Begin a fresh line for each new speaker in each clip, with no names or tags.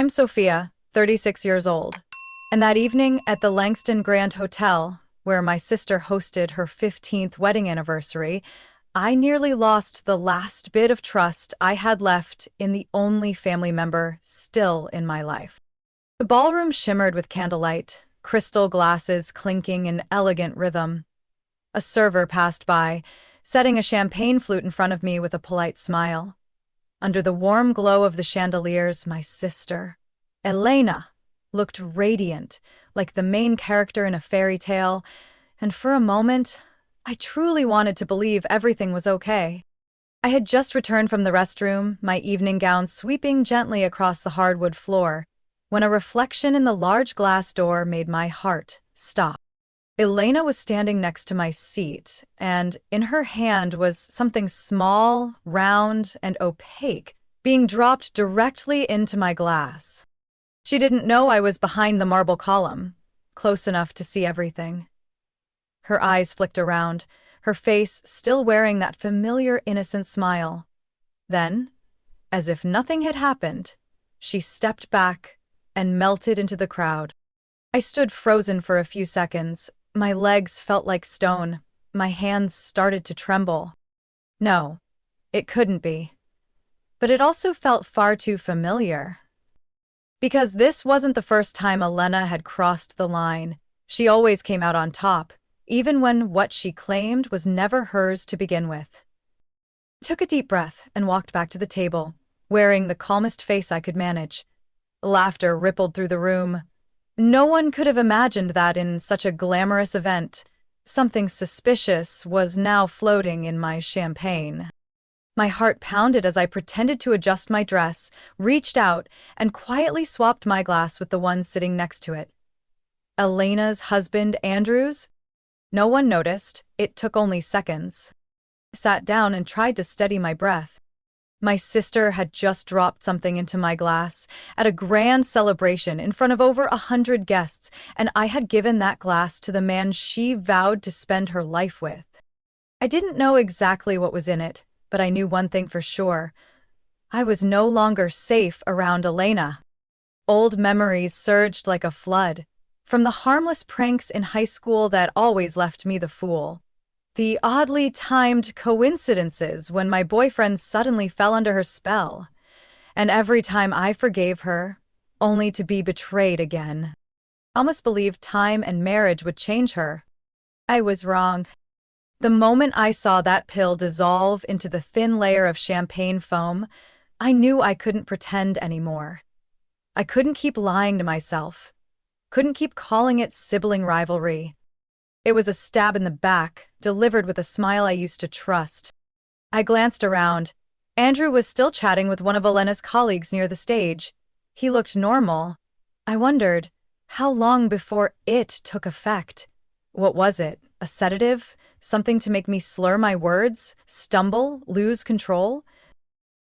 I'm Sophia, 36 years old. And that evening at the Langston Grand Hotel, where my sister hosted her 15th wedding anniversary, I nearly lost the last bit of trust I had left in the only family member still in my life. The ballroom shimmered with candlelight, crystal glasses clinking in elegant rhythm. A server passed by, setting a champagne flute in front of me with a polite smile. Under the warm glow of the chandeliers, my sister, Elena, looked radiant, like the main character in a fairy tale, and for a moment, I truly wanted to believe everything was okay. I had just returned from the restroom, my evening gown sweeping gently across the hardwood floor, when a reflection in the large glass door made my heart stop. Elena was standing next to my seat, and in her hand was something small, round, and opaque, being dropped directly into my glass. She didn't know I was behind the marble column, close enough to see everything. Her eyes flicked around, her face still wearing that familiar innocent smile. Then, as if nothing had happened, she stepped back and melted into the crowd. I stood frozen for a few seconds. My legs felt like stone. My hands started to tremble. No, it couldn't be. But it also felt far too familiar. Because this wasn't the first time Elena had crossed the line. She always came out on top, even when what she claimed was never hers to begin with. I took a deep breath and walked back to the table, wearing the calmest face I could manage. Laughter rippled through the room. No one could have imagined that in such a glamorous event, something suspicious was now floating in my champagne. My heart pounded as I pretended to adjust my dress, reached out, and quietly swapped my glass with the one sitting next to it. Elena's husband, Andrew's? No one noticed. It took only seconds. I sat down and tried to steady my breath. My sister had just dropped something into my glass at a grand celebration in front of over 100 guests, and I had given that glass to the man she vowed to spend her life with. I didn't know exactly what was in it, but I knew one thing for sure. I was no longer safe around Elena. Old memories surged like a flood, from the harmless pranks in high school that always left me the fool. The oddly timed coincidences when my boyfriend suddenly fell under her spell, and every time I forgave her, only to be betrayed again. I almost believed time and marriage would change her. I was wrong. The moment I saw that pill dissolve into the thin layer of champagne foam, I knew I couldn't pretend anymore. I couldn't keep lying to myself. Couldn't keep calling it sibling rivalry. It was a stab in the back, delivered with a smile I used to trust. I glanced around. Andrew was still chatting with one of Elena's colleagues near the stage. He looked normal. I wondered, how long before it took effect? What was it? A sedative? Something to make me slur my words? Stumble? Lose control?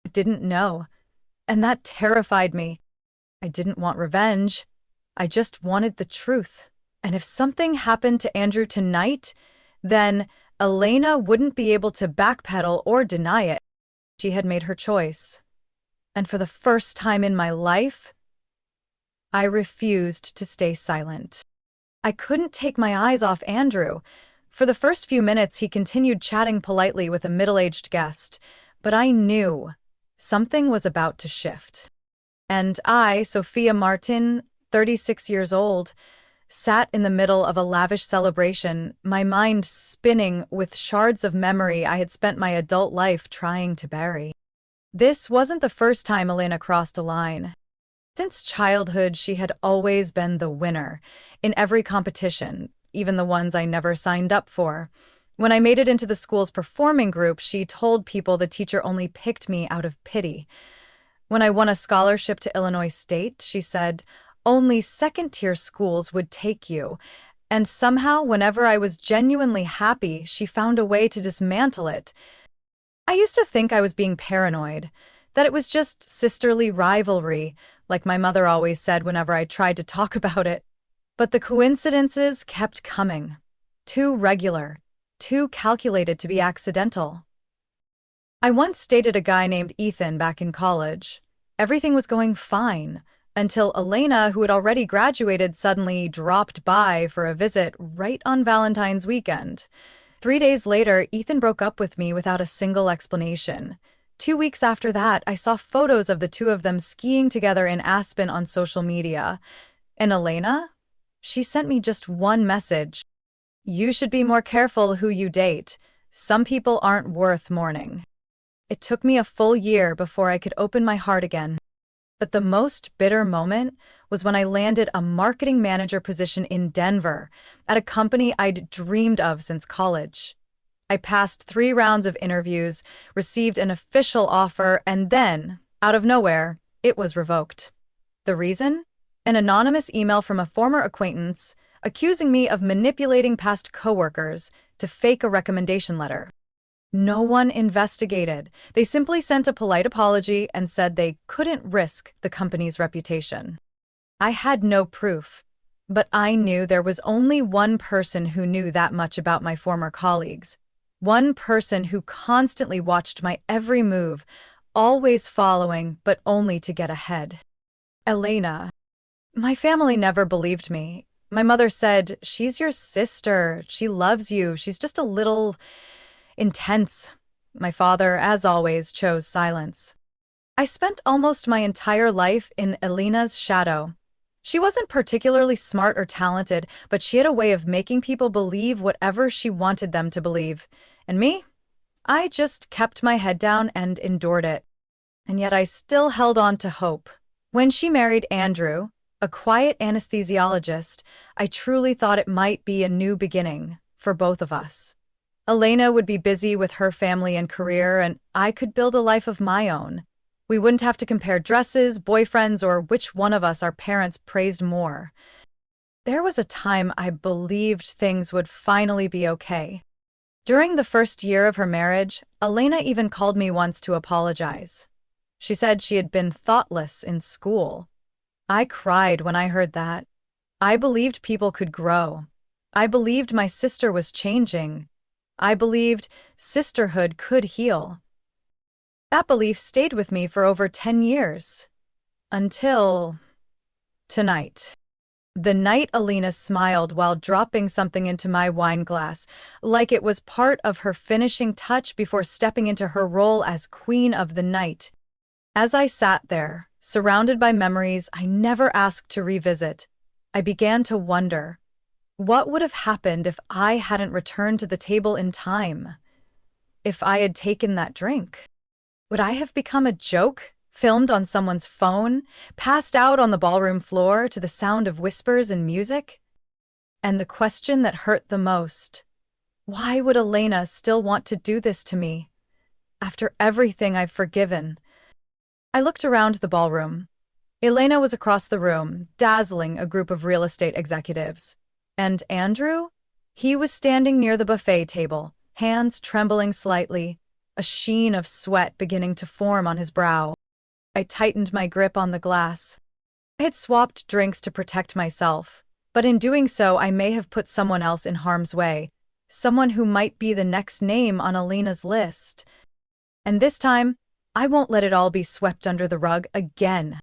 I didn't know. And that terrified me. I didn't want revenge. I just wanted the truth. And if something happened to Andrew tonight, then Elena wouldn't be able to backpedal or deny it. She had made her choice. And for the first time in my life, I refused to stay silent. I couldn't take my eyes off Andrew. For the first few minutes, he continued chatting politely with a middle-aged guest, but I knew something was about to shift. And I, Sophia Martin, 36 years old, sat in the middle of a lavish celebration, my mind spinning with shards of memory I had spent my adult life trying to bury. This wasn't the first time Elena crossed a line. Since childhood, she had always been the winner in every competition, even the ones I never signed up for. When I made it into the school's performing group, she told people the teacher only picked me out of pity. When I won a scholarship to Illinois State, she said, only second-tier schools would take you, and somehow, whenever I was genuinely happy, she found a way to dismantle it. I used to think I was being paranoid, that it was just sisterly rivalry, like my mother always said whenever I tried to talk about it. But the coincidences kept coming. Too regular, too calculated to be accidental. I once dated a guy named Ethan back in college. Everything was going fine. until Elena, who had already graduated, suddenly dropped by for a visit right on Valentine's weekend. 3 days later, Ethan broke up with me without a single explanation. 2 weeks after that, I saw photos of the two of them skiing together in Aspen on social media. And Elena? She sent me just one message. You should be more careful who you date. Some people aren't worth mourning. It took me a full year before I could open my heart again. But the most bitter moment was when I landed a marketing manager position in Denver at a company I'd dreamed of since college. I passed 3 rounds of interviews, received an official offer, and then, out of nowhere, it was revoked. The reason? An anonymous email from a former acquaintance accusing me of manipulating past coworkers to fake a recommendation letter. No one investigated. They simply sent a polite apology and said they couldn't risk the company's reputation. I had no proof, but I knew there was only one person who knew that much about my former colleagues. One person who constantly watched my every move, always following, but only to get ahead. Elena. My family never believed me. My mother said, "She's your sister. She loves you. She's just a little intense." My father, as always, chose silence. I spent almost my entire life in Elena's shadow. She wasn't particularly smart or talented, but she had a way of making people believe whatever she wanted them to believe. And me? I just kept my head down and endured it. And yet I still held on to hope. When she married Andrew, a quiet anesthesiologist, I truly thought it might be a new beginning for both of us. Elena would be busy with her family and career, and I could build a life of my own. We wouldn't have to compare dresses, boyfriends, or which one of us our parents praised more. There was a time I believed things would finally be okay. During the first year of her marriage, Elena even called me once to apologize. She said she had been thoughtless in school. I cried when I heard that. I believed people could grow. I believed my sister was changing. I believed sisterhood could heal. That belief stayed with me for over 10 years. Until tonight. The night Elena smiled while dropping something into my wine glass, like it was part of her finishing touch before stepping into her role as queen of the night. As I sat there, surrounded by memories I never asked to revisit, I began to wonder, what would have happened if I hadn't returned to the table in time? If I had taken that drink? Would I have become a joke, filmed on someone's phone, passed out on the ballroom floor to the sound of whispers and music? And the question that hurt the most, why would Elena still want to do this to me? After everything I've forgiven. I looked around the ballroom. Elena was across the room, dazzling a group of real estate executives. And Andrew? He was standing near the buffet table, hands trembling slightly, a sheen of sweat beginning to form on his brow. I tightened my grip on the glass. I had swapped drinks to protect myself, but in doing so I may have put someone else in harm's way, someone who might be the next name on Elena's list. And this time, I won't let it all be swept under the rug again.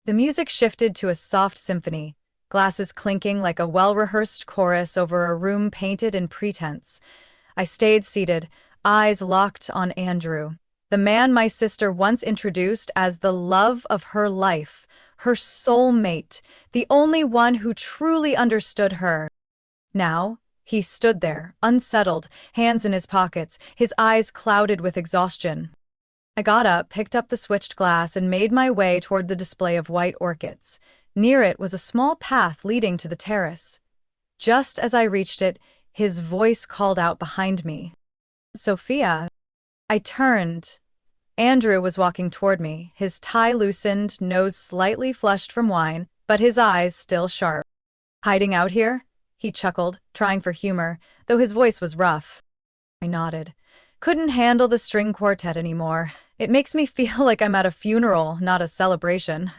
The music shifted to a soft symphony, glasses clinking like a well-rehearsed chorus over a room painted in pretense. I stayed seated, eyes locked on Andrew, the man my sister once introduced as the love of her life, her soulmate, the only one who truly understood her. Now, he stood there, unsettled, hands in his pockets, his eyes clouded with exhaustion. I got up, picked up the switched glass, and made my way toward the display of white orchids. Near it was a small path leading to the terrace. Just as I reached it, his voice called out behind me. "Sophia." I turned. Andrew was walking toward me, his tie loosened, nose slightly flushed from wine, but his eyes still sharp. "Hiding out here?" He chuckled, trying for humor, though his voice was rough. I nodded. Couldn't handle the string quartet anymore. It makes me feel like I'm at a funeral, not a celebration.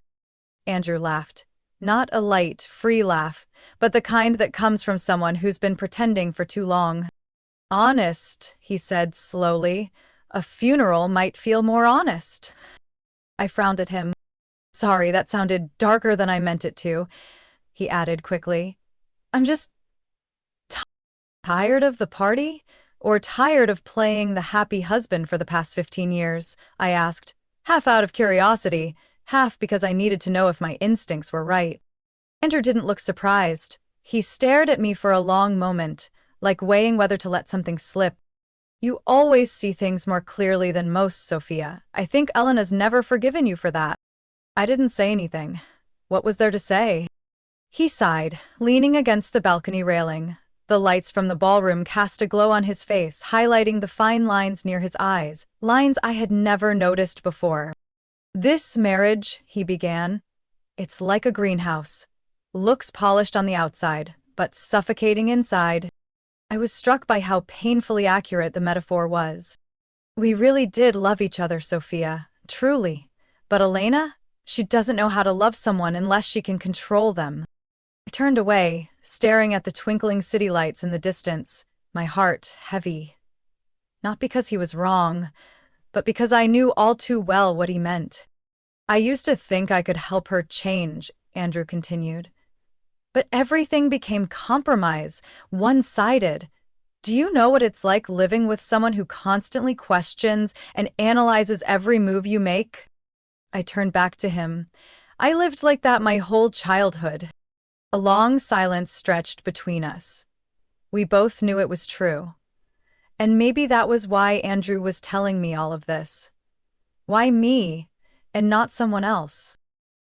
Andrew laughed. Not a light, free laugh, but the kind that comes from someone who's been pretending for too long. "Honest," he said slowly. "A funeral might feel more honest." I frowned at him. Sorry, that sounded darker than I meant it to, he added quickly. I'm just tired of the party? Or tired of playing the happy husband for the past 15 years? I asked, half out of curiosity, half because I needed to know if my instincts were right. Andrew didn't look surprised. He stared at me for a long moment, like weighing whether to let something slip. You always see things more clearly than most, Sophia. I think Elena's never forgiven you for that. I didn't say anything. What was there to say? He sighed, leaning against the balcony railing. The lights from the ballroom cast a glow on his face, highlighting the fine lines near his eyes, lines I had never noticed before. This marriage, he began, it's like a greenhouse. Looks polished on the outside, but suffocating inside. I was struck by how painfully accurate the metaphor was. We really did love each other, Sophia, truly. But Elena? She doesn't know how to love someone unless she can control them. I turned away, staring at the twinkling city lights in the distance, my heart heavy. Not because he was wrong, but because I knew all too well what he meant. I used to think I could help her change, Andrew continued. But everything became compromise, one-sided. Do you know what it's like living with someone who constantly questions and analyzes every move you make? I turned back to him. I lived like that my whole childhood. A long silence stretched between us. We both knew it was true. And maybe that was why Andrew was telling me all of this. Why me, and not someone else?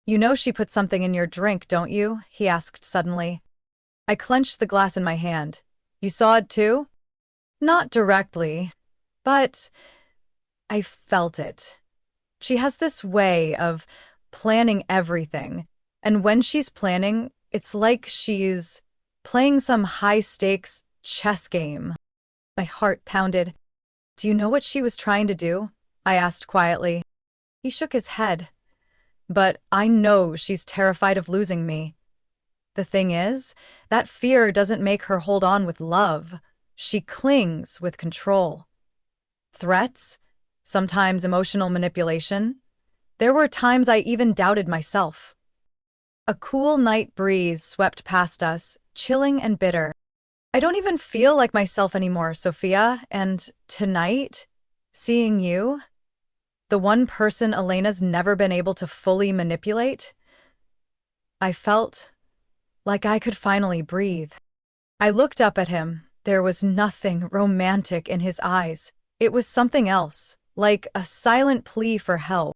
You know she put something in your drink, don't you? He asked suddenly. I clenched the glass in my hand. You saw it too? Not directly, but I felt it. She has this way of planning everything, and when she's planning, it's like she's playing some high-stakes chess game. My heart pounded. Do you know what she was trying to do? I asked quietly. He shook his head. But I know she's terrified of losing me. The thing is, that fear doesn't make her hold on with love. She clings with control. Threats? Sometimes emotional manipulation? There were times I even doubted myself. A cool night breeze swept past us, chilling and bitter. I don't even feel like myself anymore, Sophia, and tonight, seeing you, the one person Elena's never been able to fully manipulate, I felt like I could finally breathe. I looked up at him. There was nothing romantic in his eyes. It was something else, like a silent plea for help.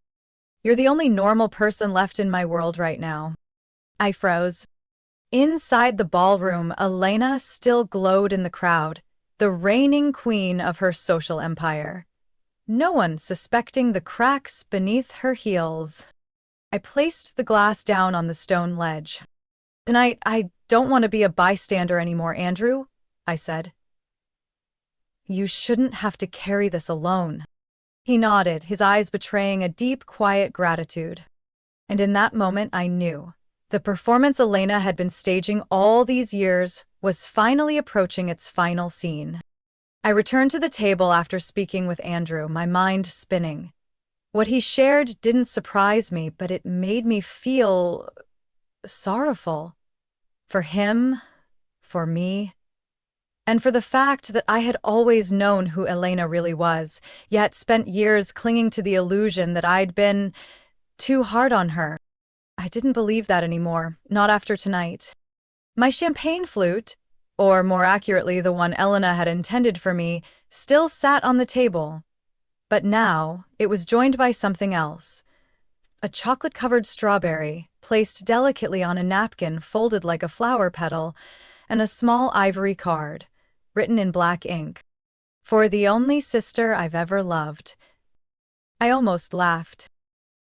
You're the only normal person left in my world right now. I froze. Inside the ballroom, Elena still glowed in the crowd, the reigning queen of her social empire. No one suspecting the cracks beneath her heels. I placed the glass down on the stone ledge. Tonight, I don't want to be a bystander anymore, Andrew, I said. You shouldn't have to carry this alone. He nodded, his eyes betraying a deep, quiet gratitude. And in that moment, I knew. The performance Elena had been staging all these years was finally approaching its final scene. I returned to the table after speaking with Andrew, my mind spinning. What he shared didn't surprise me, but it made me feel sorrowful. For him, for me, and for the fact that I had always known who Elena really was, yet spent years clinging to the illusion that I'd been too hard on her. I didn't believe that anymore, not after tonight. My champagne flute, or more accurately the one Elena had intended for me, still sat on the table. But now it was joined by something else. A chocolate-covered strawberry, placed delicately on a napkin folded like a flower petal, and a small ivory card, written in black ink. For the only sister I've ever loved. I almost laughed.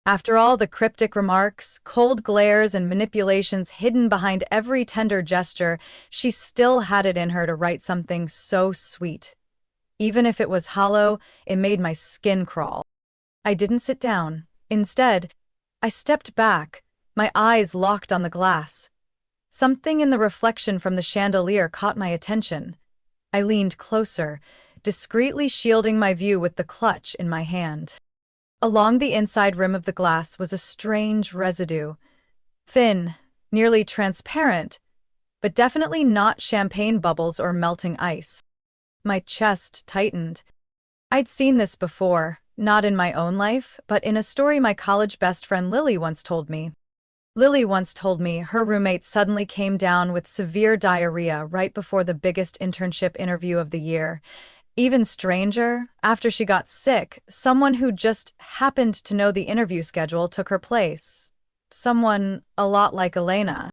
After all the cryptic remarks, cold glares, and manipulations hidden behind every tender gesture, she still had it in her to write something so sweet. Even if it was hollow, it made my skin crawl. I didn't sit down. Instead, I stepped back, my eyes locked on the glass. Something in the reflection from the chandelier caught my attention. I leaned closer, discreetly shielding my view with the clutch in my hand. Along the inside rim of the glass was a strange residue. Thin, nearly transparent, but definitely not champagne bubbles or melting ice. My chest tightened. I'd seen this before, not in my own life, but in a story my college best friend Lily once told me. Lily once told me her roommate suddenly came down with severe diarrhea right before the biggest internship interview of the year. Even stranger, after she got sick, someone who just happened to know the interview schedule took her place. Someone a lot like Elena.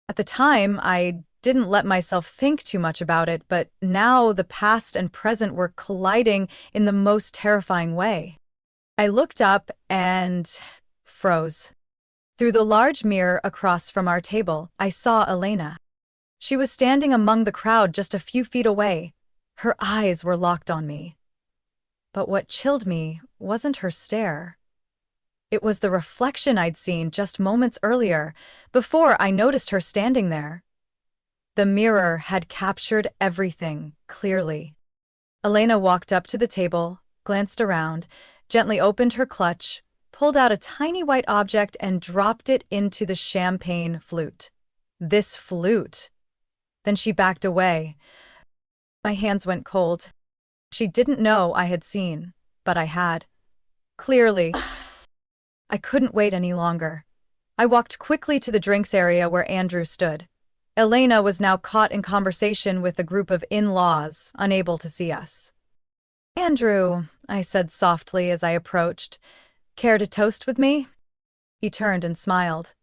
At the time, I didn't let myself think too much about it, but now the past and present were colliding in the most terrifying way. I looked up and froze. Through the large mirror across from our table, I saw Elena. She was standing among the crowd just a few feet away. Her eyes were locked on me. But what chilled me wasn't her stare. It was the reflection I'd seen just moments earlier, before I noticed her standing there. The mirror had captured everything clearly. Elena walked up to the table, glanced around, gently opened her clutch, pulled out a tiny white object and dropped it into the champagne flute. This flute! Then she backed away. My hands went cold. She didn't know I had seen, but I had. Clearly. I couldn't wait any longer. I walked quickly to the drinks area where Andrew stood. Elena was now caught in conversation with a group of in-laws, unable to see us. "Andrew," I said softly as I approached, "care to toast with me?" He turned and smiled.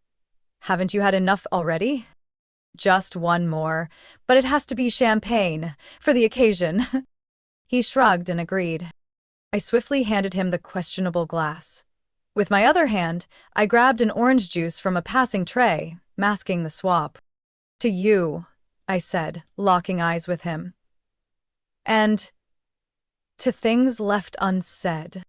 "Haven't you had enough already?" "Just one more, but it has to be champagne, for the occasion." He shrugged and agreed. I swiftly handed him the questionable glass. With my other hand, I grabbed an orange juice from a passing tray, masking the swap. "To you," I said, locking eyes with him. "And to things left unsaid."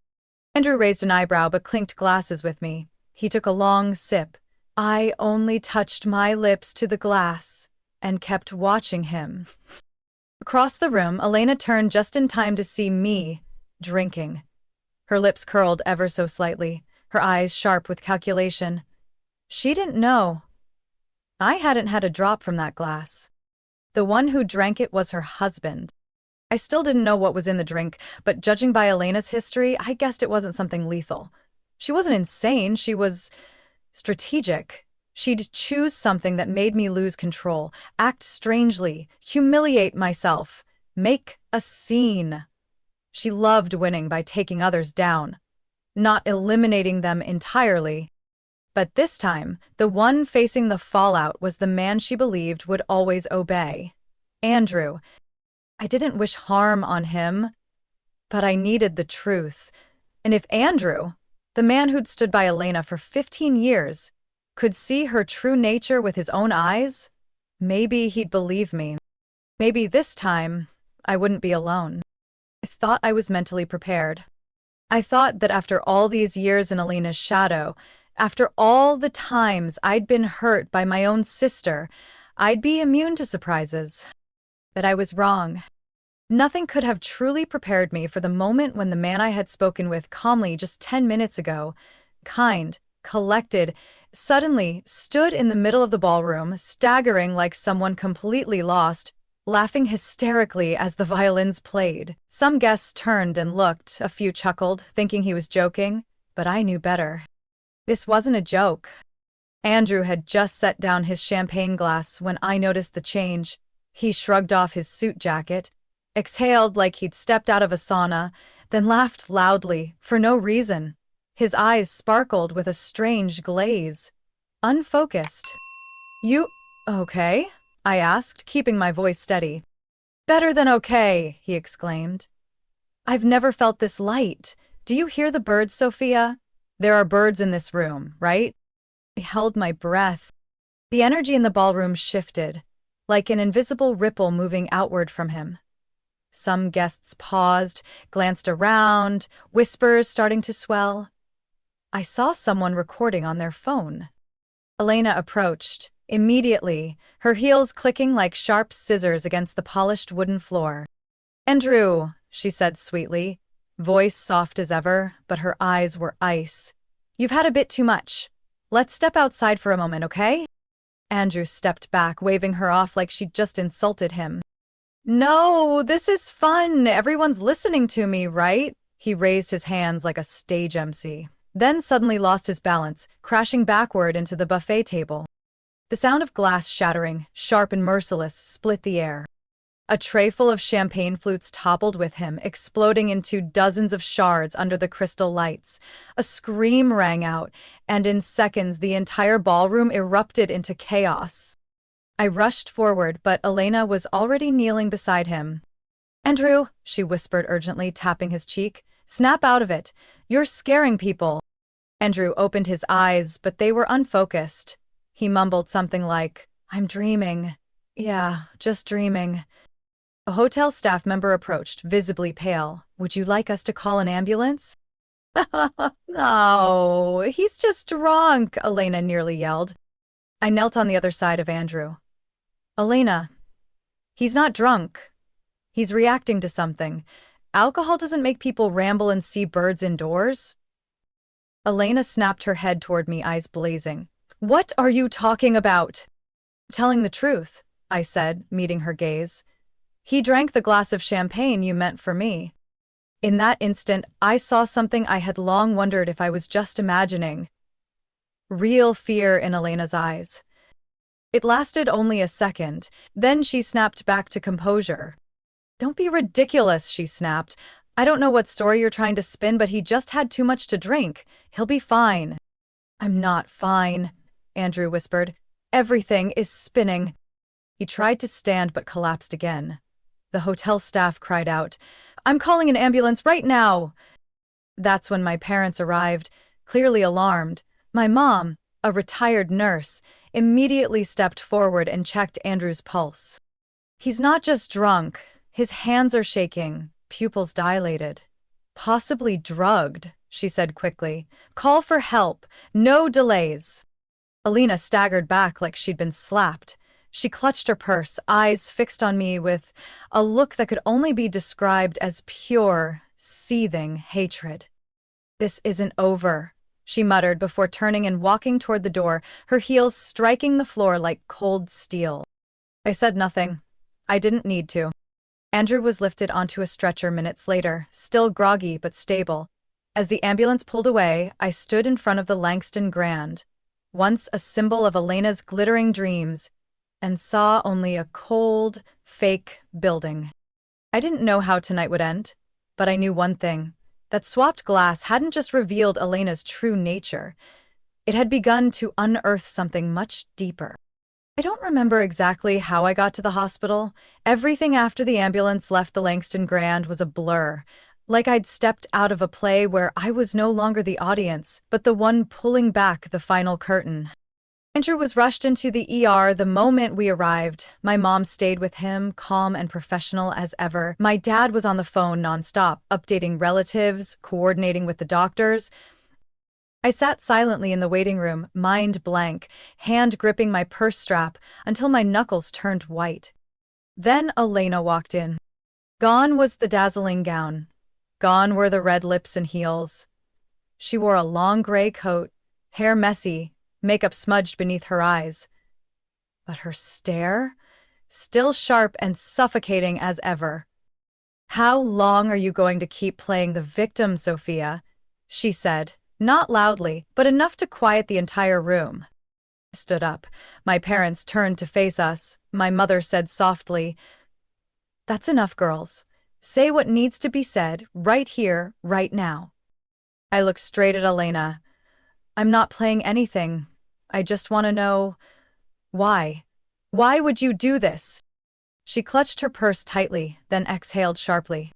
Andrew raised an eyebrow but clinked glasses with me. He took a long sip. I only touched my lips to the glass and kept watching him. Across the room, Elena turned just in time to see me drinking. Her lips curled ever so slightly, her eyes sharp with calculation. She didn't know. I hadn't had a drop from that glass. The one who drank it was her husband. I still didn't know what was in the drink, but judging by Elena's history, I guessed it wasn't something lethal. She wasn't insane, she was strategic. She'd choose something that made me lose control, act strangely, humiliate myself, make a scene. She loved winning by taking others down, not eliminating them entirely. But this time, the one facing the fallout was the man she believed would always obey. Andrew. I didn't wish harm on him, but I needed the truth. And if Andrew, the man who'd stood by Elena for 15 years, could see her true nature with his own eyes, maybe he'd believe me. Maybe this time, I wouldn't be alone. I thought I was mentally prepared. I thought that after all these years in Elena's shadow, after all the times I'd been hurt by my own sister, I'd be immune to surprises. But I was wrong. Nothing could have truly prepared me for the moment when the man I had spoken with calmly just 10 minutes ago, kind, collected, suddenly stood in the middle of the ballroom, staggering like someone completely lost, laughing hysterically as the violins played. Some guests turned and looked, a few chuckled, thinking he was joking, but I knew better. This wasn't a joke. Andrew had just set down his champagne glass when I noticed the change. He shrugged off his suit jacket, exhaled like he'd stepped out of a sauna, then laughed loudly, for no reason. His eyes sparkled with a strange glaze. Unfocused. "You okay?" I asked, keeping my voice steady. "Better than okay," he exclaimed. "I've never felt this light. Do you hear the birds, Sophia? There are birds in this room, right?" I held my breath. The energy in the ballroom shifted, like an invisible ripple moving outward from him. Some guests paused, glanced around, whispers starting to swell. I saw someone recording on their phone. Elena approached, immediately, her heels clicking like sharp scissors against the polished wooden floor. "Andrew," she said sweetly, voice soft as ever, but her eyes were ice. "You've had a bit too much. Let's step outside for a moment, okay?" Andrew stepped back, waving her off like she'd just insulted him. "No, this is fun. Everyone's listening to me, right?" He raised his hands like a stage MC, then suddenly lost his balance, crashing backward into the buffet table. The sound of glass shattering, sharp and merciless, split the air. A tray full of champagne flutes toppled with him, exploding into dozens of shards under the crystal lights. A scream rang out, and in seconds the entire ballroom erupted into chaos. I rushed forward, but Elena was already kneeling beside him. "Andrew," she whispered urgently, tapping his cheek, "snap out of it. You're scaring people." Andrew opened his eyes, but they were unfocused. He mumbled something like, "I'm dreaming. Yeah, just dreaming." A hotel staff member approached, visibly pale. "Would you like us to call an ambulance?" "No, he's just drunk," Elena nearly yelled. I knelt on the other side of Andrew. "Elena, he's not drunk. He's reacting to something. Alcohol doesn't make people ramble and see birds indoors." Elena snapped her head toward me, eyes blazing. "What are you talking about?" "Telling the truth," I said, meeting her gaze. "He drank the glass of champagne you meant for me." In that instant, I saw something I had long wondered if I was just imagining. Real fear in Elena's eyes. It lasted only a second, then she snapped back to composure. "Don't be ridiculous," she snapped. "I don't know what story you're trying to spin, but he just had too much to drink. He'll be fine." "I'm not fine," Andrew whispered. "Everything is spinning." He tried to stand but collapsed again. The hotel staff cried out, "I'm calling an ambulance right now!" That's when my parents arrived, clearly alarmed. My mom, a retired nurse, immediately stepped forward and checked Andrew's pulse. "He's not just drunk. His hands are shaking, pupils dilated. Possibly drugged," she said quickly. "Call for help. No delays." Elena staggered back like she'd been slapped. She clutched her purse, eyes fixed on me with a look that could only be described as pure, seething hatred. "This isn't over," she muttered before turning and walking toward the door, her heels striking the floor like cold steel. I said nothing. I didn't need to. Andrew was lifted onto a stretcher minutes later, still groggy but stable. As the ambulance pulled away, I stood in front of the Langston Grand, once a symbol of Elena's glittering dreams, and saw only a cold, fake building. I didn't know how tonight would end, but I knew one thing. That swapped glass hadn't just revealed Elena's true nature. It had begun to unearth something much deeper. I don't remember exactly how I got to the hospital. Everything after the ambulance left the Langston Grand was a blur, like I'd stepped out of a play where I was no longer the audience, but the one pulling back the final curtain. Andrew was rushed into the ER the moment we arrived. My mom stayed with him, calm and professional as ever. My dad was on the phone nonstop, updating relatives, coordinating with the doctors. I sat silently in the waiting room, mind blank, hand gripping my purse strap until my knuckles turned white. Then Elena walked in. Gone was the dazzling gown. Gone were the red lips and heels. She wore a long gray coat, hair messy, makeup smudged beneath her eyes. But her stare? Still sharp and suffocating as ever. "How long are you going to keep playing the victim, Sophia?" she said, not loudly, but enough to quiet the entire room. I stood up. My parents turned to face us. My mother said softly, "That's enough, girls. Say what needs to be said, right here, right now." I looked straight at Elena. "I'm not playing anything. I just want to know, why? Why would you do this?" She clutched her purse tightly, then exhaled sharply.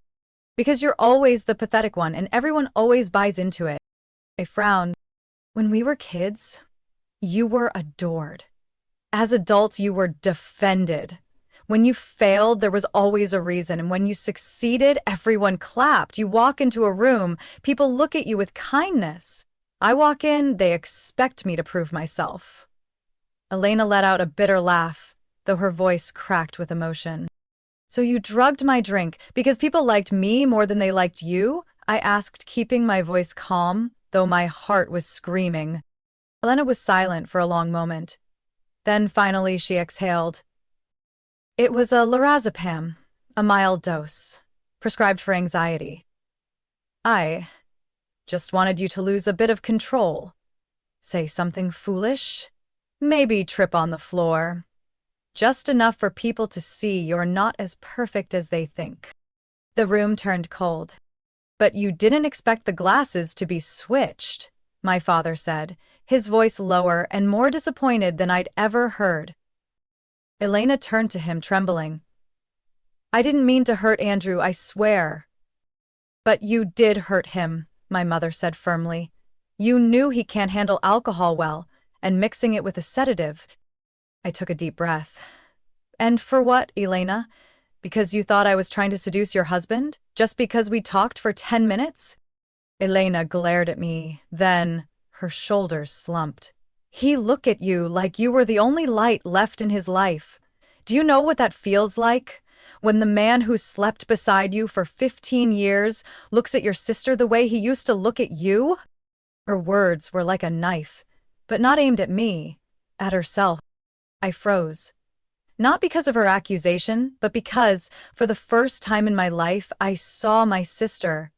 "Because you're always the pathetic one, and everyone always buys into it." I frowned. "When we were kids, you were adored. As adults, you were defended. When you failed, there was always a reason, and when you succeeded, everyone clapped. You walk into a room, people look at you with kindness. I walk in, they expect me to prove myself." Elena let out a bitter laugh, though her voice cracked with emotion. "So you drugged my drink because people liked me more than they liked you?" I asked, keeping my voice calm, though my heart was screaming. Elena was silent for a long moment. Then finally she exhaled. It was a lorazepam, a mild dose, prescribed for anxiety. I just wanted you to lose a bit of control. Say something foolish? Maybe trip on the floor. Just enough for people to see you're not as perfect as they think. The room turned cold. But you didn't expect the glasses to be switched, my father said, his voice lower and more disappointed than I'd ever heard. Elena turned to him, trembling. I didn't mean to hurt Andrew, I swear. But you did hurt him, my mother said firmly. You knew he can't handle alcohol well, and mixing it with a sedative. I took a deep breath. And for what, Elena? Because you thought I was trying to seduce your husband? Just because we talked for 10 minutes? Elena glared at me, then her shoulders slumped. He looked at you like you were the only light left in his life. Do you know what that feels like? When the man who slept beside you for 15 years looks at your sister the way he used to look at you? Her words were like a knife, but not aimed at me, at herself. I froze. Not because of her accusation, but because, for the first time in my life, I saw my sister.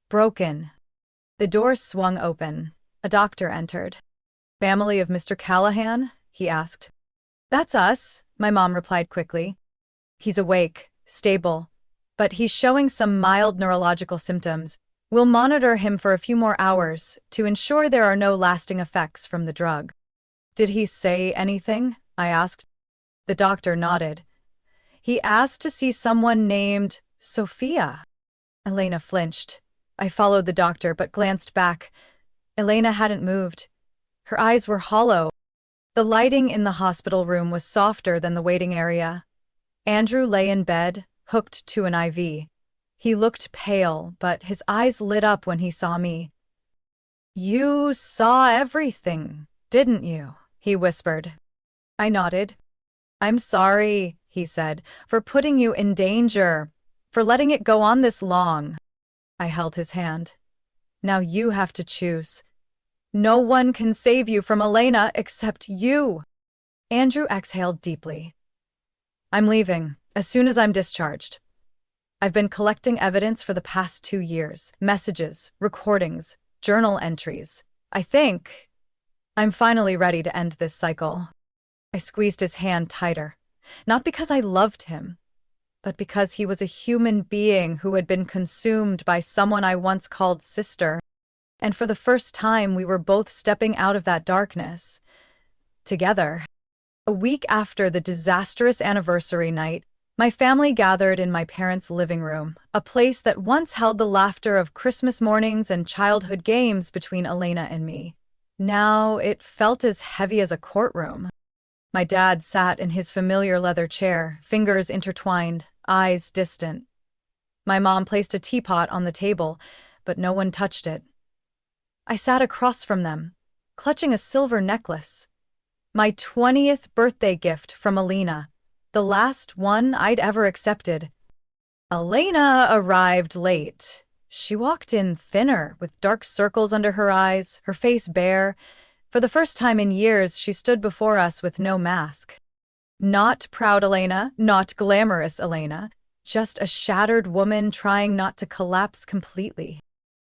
Broken. The door swung open. A doctor entered. Family of Mr. Callahan? He asked. That's us, my mom replied quickly. He's awake, stable, but he's showing some mild neurological symptoms. We'll monitor him for a few more hours to ensure there are no lasting effects from the drug. Did he say anything? I asked. The doctor nodded. He asked to see someone named Sophia. Elena flinched. I followed the doctor but glanced back. Elena hadn't moved. Her eyes were hollow. The lighting in the hospital room was softer than the waiting area. Andrew lay in bed, hooked to an IV. He looked pale, but his eyes lit up when he saw me. You saw everything, didn't you? He whispered. I nodded. I'm sorry, he said, for putting you in danger, for letting it go on this long. I held his hand. Now you have to choose. No one can save you from Elena except you. Andrew exhaled deeply. I'm leaving, as soon as I'm discharged. I've been collecting evidence for the past 2 years. Messages, recordings, journal entries. I think I'm finally ready to end this cycle. I squeezed his hand tighter, not because I loved him, but because he was a human being who had been consumed by someone I once called sister. And for the first time, we were both stepping out of that darkness. Together. A week after the disastrous anniversary night, my family gathered in my parents' living room, a place that once held the laughter of Christmas mornings and childhood games between Elena and me. Now it felt as heavy as a courtroom. My dad sat in his familiar leather chair, fingers intertwined, eyes distant. My mom placed a teapot on the table, but no one touched it. I sat across from them, clutching a silver necklace. My 20th birthday gift from Elena, the last one I'd ever accepted. Elena arrived late. She walked in thinner, with dark circles under her eyes, her face bare. For the first time in years, she stood before us with no mask. Not proud Elena, not glamorous Elena, just a shattered woman trying not to collapse completely.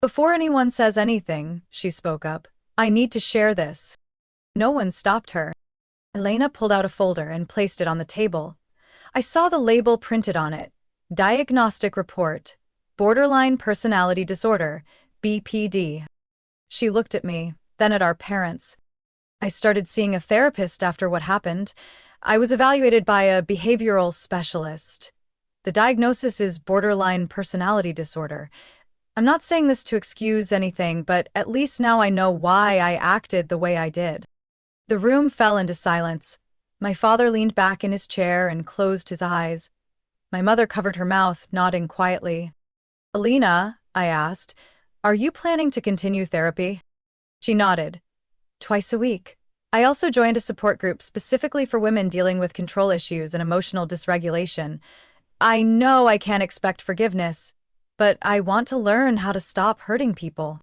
Before anyone says anything, she spoke up, I need to share this. No one stopped her. Elena pulled out a folder and placed it on the table. I saw the label printed on it. Diagnostic Report. Borderline Personality Disorder, BPD. She looked at me, then at our parents. I started seeing a therapist after what happened. I was evaluated by a behavioral specialist. The diagnosis is borderline personality disorder. I'm not saying this to excuse anything, but at least now I know why I acted the way I did. The room fell into silence. My father leaned back in his chair and closed his eyes. My mother covered her mouth, nodding quietly. Elena, I asked, are you planning to continue therapy? She nodded. Twice a week. I also joined a support group specifically for women dealing with control issues and emotional dysregulation. I know I can't expect forgiveness, but I want to learn how to stop hurting people.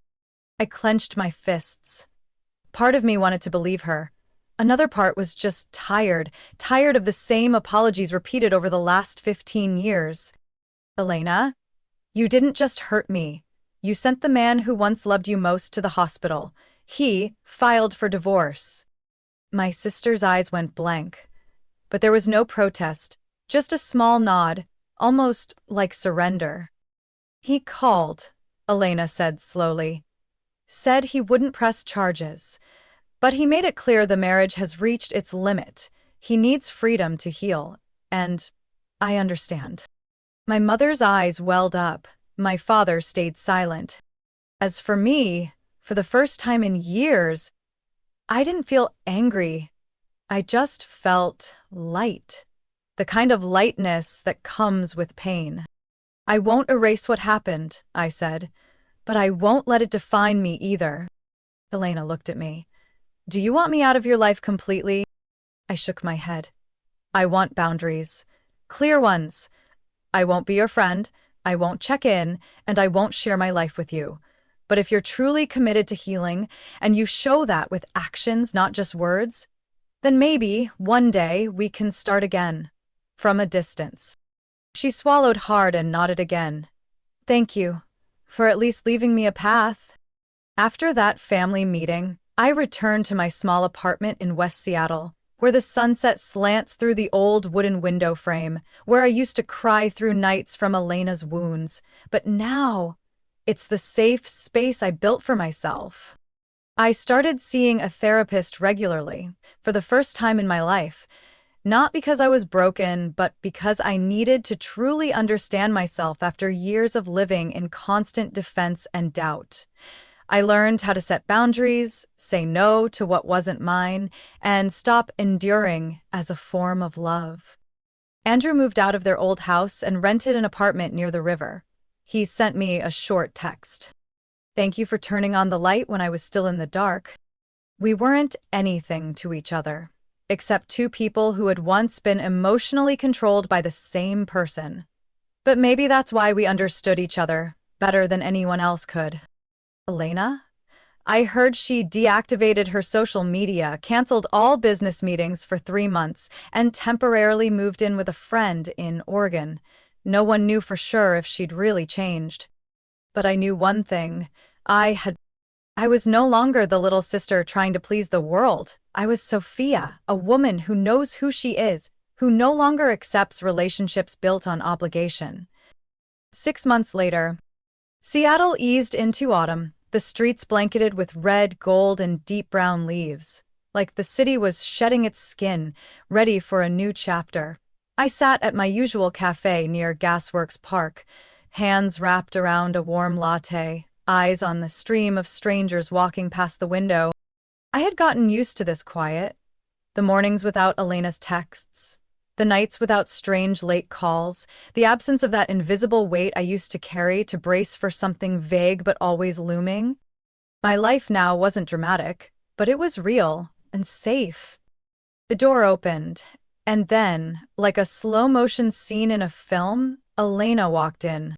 I clenched my fists. Part of me wanted to believe her. Another part was just tired of the same apologies repeated over the last 15 years. Elena, you didn't just hurt me. You sent the man who once loved you most to the hospital. He filed for divorce. My sister's eyes went blank. But there was no protest, just a small nod, almost like surrender. He called, Elena said slowly. Said he wouldn't press charges. But he made it clear the marriage has reached its limit. He needs freedom to heal. And I understand. My mother's eyes welled up. My father stayed silent. As for me, for the first time in years, I didn't feel angry. I just felt light. The kind of lightness that comes with pain. I won't erase what happened, I said, but I won't let it define me either. Elena looked at me. Do you want me out of your life completely? I shook my head. I want boundaries. Clear ones. I won't be your friend, I won't check in, and I won't share my life with you. But if you're truly committed to healing, and you show that with actions, not just words, then maybe, one day, we can start again. From a distance. She swallowed hard and nodded again. Thank you, for at least leaving me a path. After that family meeting, I returned to my small apartment in West Seattle, where the sunset slants through the old wooden window frame, where I used to cry through nights from Elena's wounds. But now, it's the safe space I built for myself. I started seeing a therapist regularly, for the first time in my life, not because I was broken, but because I needed to truly understand myself after years of living in constant defense and doubt. I learned how to set boundaries, say no to what wasn't mine, and stop enduring as a form of love. Andrew moved out of their old house and rented an apartment near the river. He sent me a short text. Thank you for turning on the light when I was still in the dark. We weren't anything to each other, except two people who had once been emotionally controlled by the same person. But maybe that's why we understood each other better than anyone else could. Elena? I heard she deactivated her social media, canceled all business meetings for 3 months, and temporarily moved in with a friend in Oregon. No one knew for sure if she'd really changed. But I knew one thing. I was no longer the little sister trying to please the world. I was Sophia, a woman who knows who she is, who no longer accepts relationships built on obligation. 6 months later, Seattle eased into autumn, the streets blanketed with red, gold, and deep brown leaves. Like the city was shedding its skin, ready for a new chapter. I sat at my usual cafe near Gasworks Park, hands wrapped around a warm latte, eyes on the stream of strangers walking past the window. I had gotten used to this quiet. The mornings without Elena's texts, the nights without strange late calls, the absence of that invisible weight I used to carry to brace for something vague but always looming. My life now wasn't dramatic, but it was real and safe. The door opened, and then, like a slow-motion scene in a film, Elena walked in.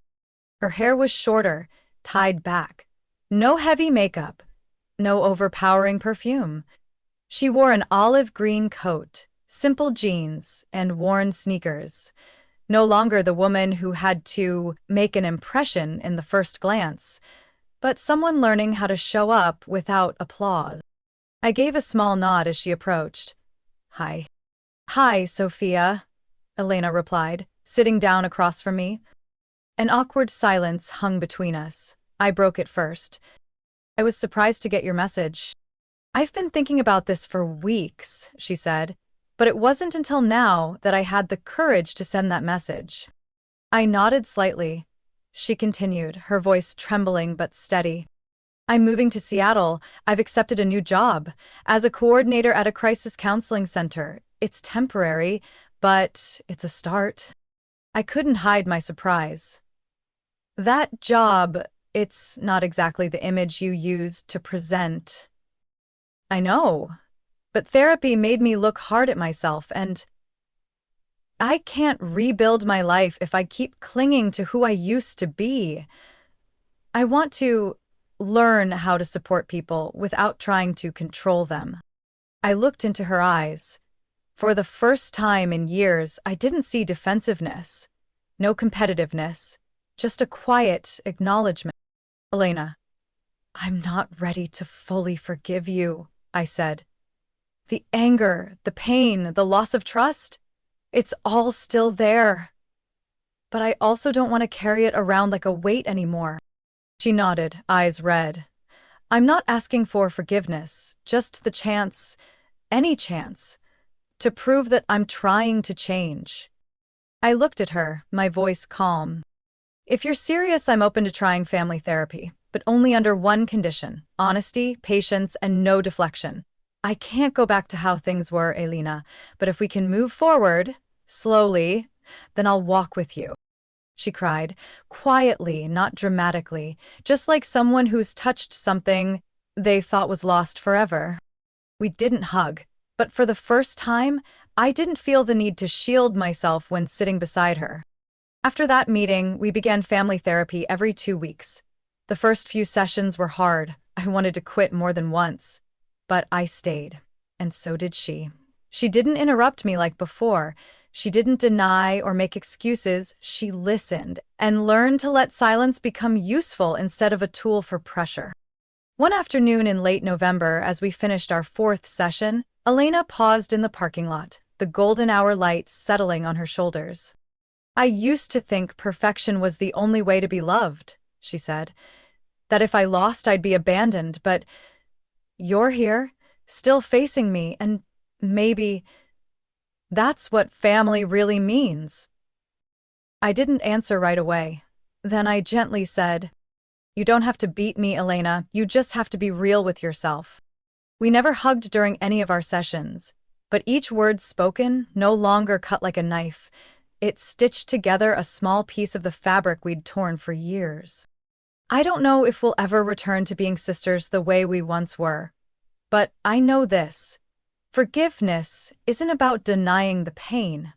Her hair was shorter, tied back. No heavy makeup, no overpowering perfume. She wore an olive green coat, simple jeans, and worn sneakers. No longer the woman who had to make an impression in the first glance, but someone learning how to show up without applause. I gave a small nod as she approached. Hi. Hi, Sophia, Elena replied, sitting down across from me. An awkward silence hung between us. I broke it first. I was surprised to get your message. I've been thinking about this for weeks, she said, but it wasn't until now that I had the courage to send that message. I nodded slightly. She continued, her voice trembling but steady. I'm moving to Seattle. I've accepted a new job as a coordinator at a crisis counseling center. It's temporary, but it's a start. I couldn't hide my surprise. That job, it's not exactly the image you used to present. I know, but therapy made me look hard at myself, and I can't rebuild my life if I keep clinging to who I used to be. I want to learn how to support people without trying to control them. I looked into her eyes. For the first time in years, I didn't see defensiveness, no competitiveness, just a quiet acknowledgement. Elena, I'm not ready to fully forgive you, I said. The anger, the pain, the loss of trust, it's all still there. But I also don't want to carry it around like a weight anymore. She nodded, eyes red. I'm not asking for forgiveness, just the chance, any chance, to prove that I'm trying to change. I looked at her, my voice calm. If you're serious, I'm open to trying family therapy, but only under one condition: honesty, patience, and no deflection. I can't go back to how things were, Elena, but if we can move forward, slowly, then I'll walk with you. She cried, quietly, not dramatically, just like someone who's touched something they thought was lost forever. We didn't hug, but for the first time, I didn't feel the need to shield myself when sitting beside her. After that meeting, we began family therapy every 2 weeks. The first few sessions were hard. I wanted to quit more than once. But I stayed, and so did she. She didn't interrupt me like before. She didn't deny or make excuses. She listened and learned to let silence become useful instead of a tool for pressure. One afternoon in late November, as we finished our 4th session, Elena paused in the parking lot, the golden hour light settling on her shoulders. I used to think perfection was the only way to be loved, she said. That if I lost, I'd be abandoned, but you're here, still facing me, and maybe that's what family really means. I didn't answer right away. Then I gently said, you don't have to beat me, Elena. You just have to be real with yourself. We never hugged during any of our sessions, but each word spoken no longer cut like a knife. It stitched together a small piece of the fabric we'd torn for years. I don't know if we'll ever return to being sisters the way we once were, but I know this. Forgiveness isn't about denying the pain.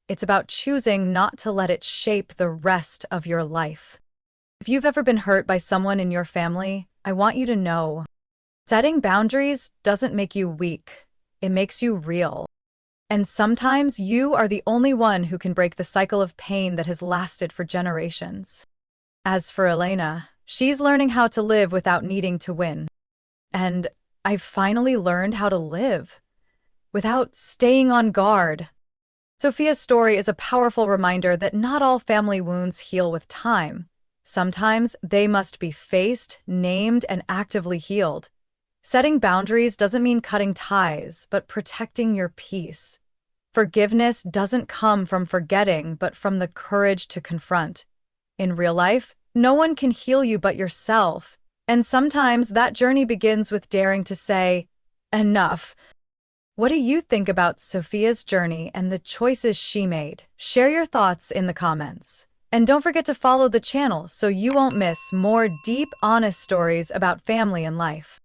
It's about choosing not to let it shape the rest of your life. If you've ever been hurt by someone in your family, I want you to know, setting boundaries doesn't make you weak. It makes you real. And sometimes you are the only one who can break the cycle of pain that has lasted for generations. As for Elena, she's learning how to live without needing to win. And I've finally learned how to live without staying on guard. Sophia's story is a powerful reminder that not all family wounds heal with time. Sometimes they must be faced, named, and actively healed. Setting boundaries doesn't mean cutting ties, but protecting your peace. Forgiveness doesn't come from forgetting, but from the courage to confront. In real life, no one can heal you but yourself, and sometimes that journey begins with daring to say, enough. What do you think about Sophia's journey and the choices she made? Share your thoughts in the comments. And don't forget to follow the channel so you won't miss more deep, honest stories about family and life.